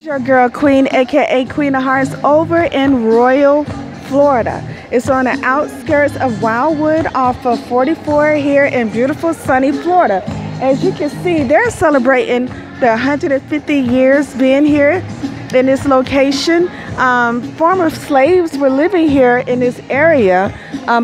Your girl Queen, aka Queen of Hearts, over in Royal, Florida. It's on the outskirts of Wildwood off of 44 here in beautiful sunny Florida. As you can see, they're celebrating the 150 years being here in this location. Former slaves were living here in this area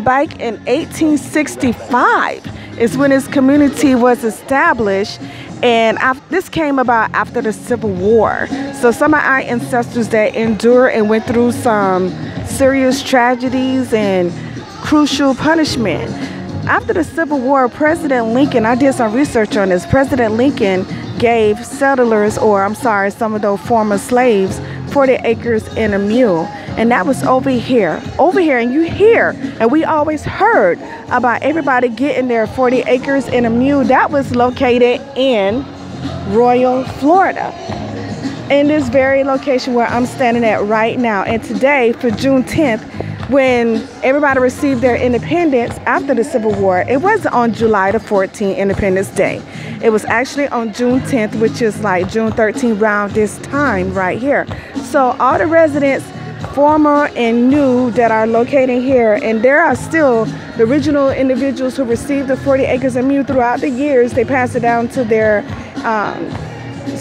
back in 1865 is when this community was established. And this came about after the Civil War. So some of our ancestors that endured and went through some serious tragedies and crucial punishment. After the Civil War, President Lincoln, I did some research on this, President Lincoln gave settlers, some of those former slaves, 40 acres and a mule. And that was over here, and you hear, and we always heard about everybody getting their 40 acres and a mule. That was located in Royal, Florida, in this very location where I'm standing at right now. And today, for June 10th, when everybody received their independence after the Civil War, it wasn't on July the 14th, Independence Day. It was actually on June 10th, which is like June 13th, around this time right here. So all the residents, former and new, that are located here, and there are still the original individuals who received the 40 acres and mule throughout the years. They passed it down to their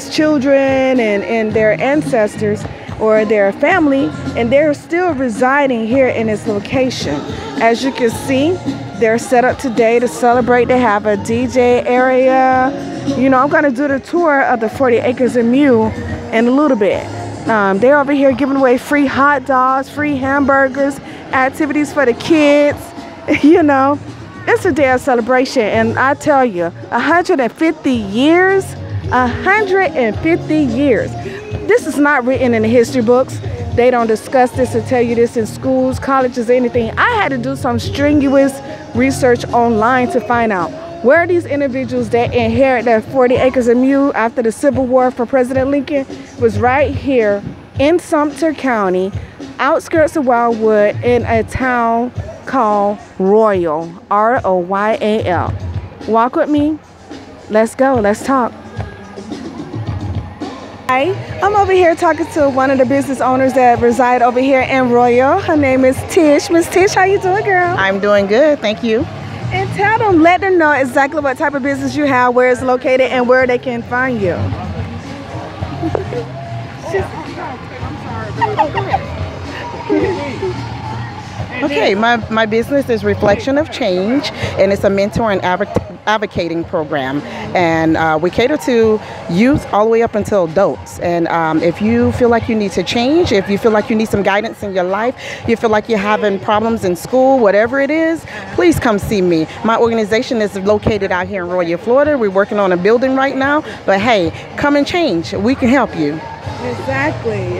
children and their ancestors or their family, and they're still residing here in this location. As you can see, they're set up today to celebrate. They have a DJ area. You know, I'm gonna do the tour of the 40 acres and mule in a little bit. They're over here giving away free hot dogs, free hamburgers, activities for the kids. You know, it's a day of celebration. And I tell you, 150 years, 150 years. This is not written in the history books. They don't discuss this or tell you this in schools, colleges, anything. I had to do some strenuous research online to find out where these individuals that inherit their 40 acres and mule after the Civil War from President Lincoln was right here in Sumter County, outskirts of Wildwood, in a town called Royal, R-O-Y-A-L. Walk with me. Let's go. Let's talk. Hi, I'm over here talking to one of the business owners that reside over here in Royal. Her name is Tish. Miss Tish, how you doing, girl? I'm doing good, thank you. And tell them, let them know exactly what type of business you have, where it's located, and where they can find you. Okay, my business is Reflection of Change, and it's a mentor and advocating program, and we cater to youth all the way up until adults. And if you feel like you need to change, if you feel like you need some guidance in your life, you feel like you're having problems in school, whatever it is, please come see me. My organization is located out here in Royal, Florida. We're working on a building right now, but hey, come and change. We can help you. Exactly.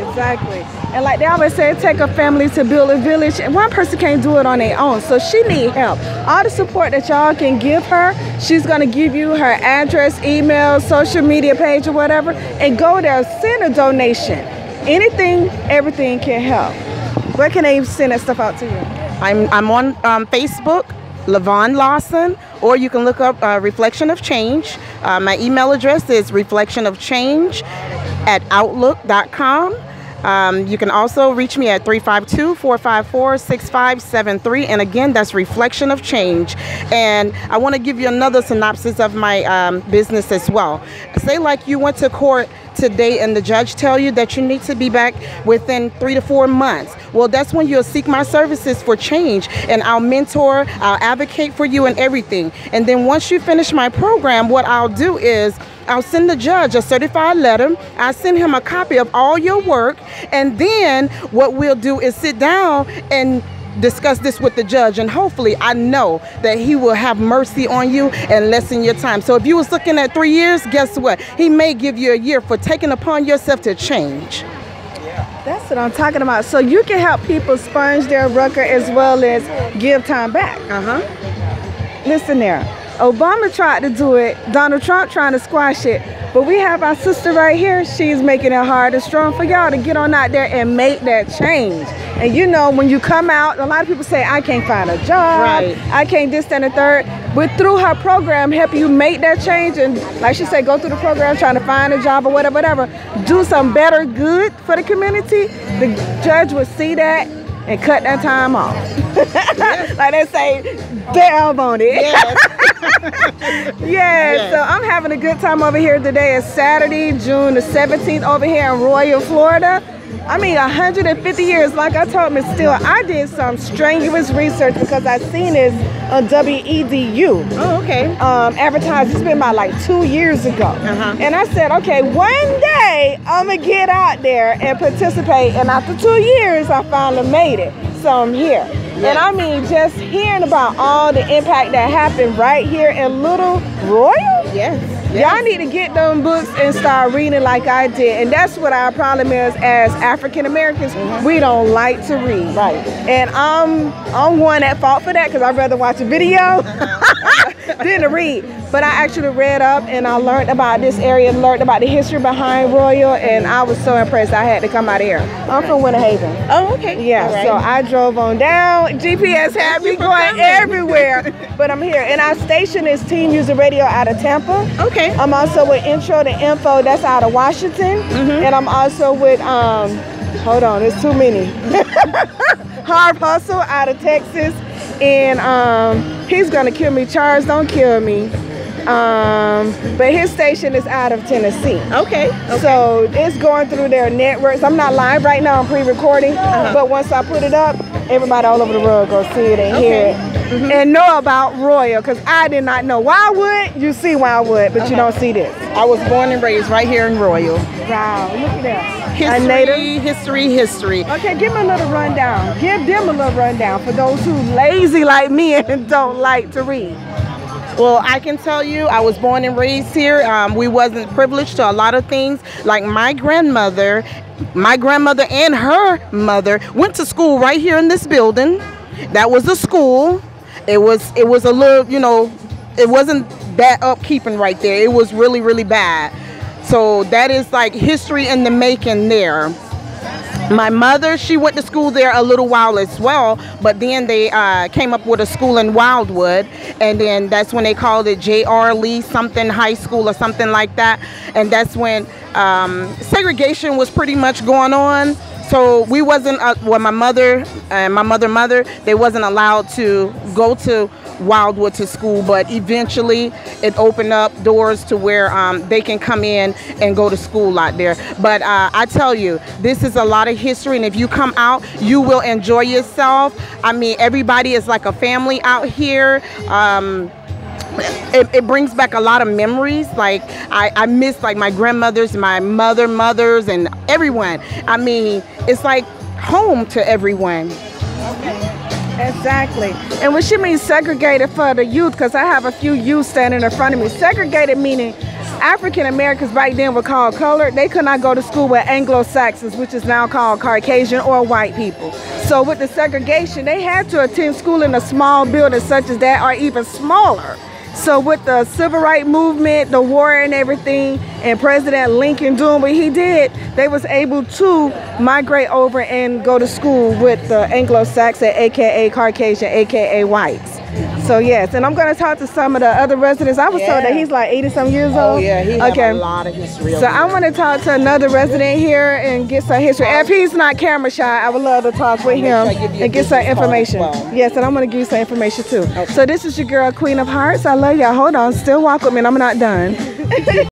And like they always say, it take a family to build a village, and one person can't do it on their own, so she needs help. All the support that y'all can give her, she's gonna give you her address, email, social media page, or whatever, and go there, send a donation. Anything, everything can help. Where can they send that stuff out to you? I'm on Facebook, Lavon Lawson, or you can look up Reflection of Change. My email address is reflectionofchange@outlook.com. You can also reach me at 352-454-6573. And again, that's Reflection of Change. And I want to give you another synopsis of my business as well. Say like you went to court today and the judge tell you that you need to be back within 3 to 4 months. Well, that's when you'll seek my services for change, and I'll mentor, I'll advocate for you and everything. And then once you finish my program, what I'll do is I'll send the judge a certified letter. I send him a copy of all your work, and then what we'll do is sit down and discuss this with the judge, and hopefully I know that he will have mercy on you and lessen your time. So if you was looking at 3 years, guess what? He may give you a year for taking upon yourself to change. That's what I'm talking about. So you can help people sponge their record as well as give time back. Uh-huh. Listen there. Obama tried to do it. Donald Trump trying to squash it. But we have our sister right here. She's making it hard and strong for y'all to get on out there and make that change. And you know, when you come out, a lot of people say, I can't find a job. Right. I can't this, that, and the third. But through her program, help you make that change. And like she said, go through the program trying to find a job or whatever. Do some better good for the community. The judge would see that and cut that time off. Yes. Like they say, delve on it. Yes. Yes. So I'm having a good time over here today. It's Saturday, June the 17th over here in Royal, Florida. I mean, 150 years, like I told Miss Steele, I did some strenuous research because I seen this on WEDU. Oh, okay. Advertised, it's been about like 2 years ago. And I said, okay, one day I'm going to get out there and participate. And after 2 years, I finally made it. So I'm here. And I mean, just hearing about all the impact that happened right here in Little Royal. Yes. Y'all need to get them books and start reading like I did. And that's what our problem is as African Americans. We don't like to read. Right. And I'm one at fault for that because I'd rather watch a video than to read. But I actually read up and I learned about this area, learned about the history behind Royal, and I was so impressed I had to come out here. I'm from Winter Haven. Oh, okay. Yeah, right. So I drove on down. GPS had me going everywhere. But I'm here. And our station is TeamMusicRadio out of Tampa. Okay. I'm also with Intro to Info, that's out of Washington. And I'm also with, hold on, there's too many. Hard Hustle out of Texas. And he's gonna kill me. Charles, don't kill me. But his station is out of Tennessee. Okay. So it's going through their networks. I'm not live right now, I'm pre-recording. But once I put it up, everybody all over the world go see it and hear it. And know about Royal, because I did not know. Wildwood, you see Wildwood, but you don't see this. I was born and raised right here in Royal. Wow, look at that. History. Okay, give me a little rundown. Give them a little rundown for those who lazy like me and don't like to read. Well, I can tell you, I was born and raised here. We wasn't privileged to a lot of things. Like my grandmother and her mother went to school right here in this building. That was a school. It was a little, you know, it wasn't that upkeeping right there. It was really, really bad. So that is like history in the making there. My mother, she went to school there a little while as well, but then they came up with a school in Wildwood, and then that's when they called it J.R. Lee something high school or something like that. And that's when segregation was pretty much going on. So we wasn't, well, my mother and my mother, they wasn't allowed to go to Wildwood to school, but eventually it opened up doors to where they can come in and go to school out there. But I tell you, this is a lot of history, and if you come out, you will enjoy yourself. I mean, everybody is like a family out here. It brings back a lot of memories. Like I miss like my grandmothers, my mothers, and everyone. I mean, it's like home to everyone. Exactly. And what she means segregated for the youth, because I have a few youth standing in front of me. Segregated meaning African Americans back then were called colored. They could not go to school with Anglo-Saxons, which is now called Caucasian or white people. So with the segregation, they had to attend school in a small building such as that or even smaller. So with the civil rights movement, the war and everything, and President Lincoln doing what he did, they was able to migrate over and go to school with the Anglo-Saxon, aka Caucasian, aka whites. So yes, and I'm going to talk to some of the other residents. I was told that he's like 80-some years old. Oh yeah, he has a lot of history. So I want to talk to another resident here and get some history. If he's not camera shy, I would love to talk with him and get some information. Yes, and I'm going to give you some information too. Okay. So this is your girl, Queen of Hearts. I love y'all. Hold on, still walk with me and I'm not done.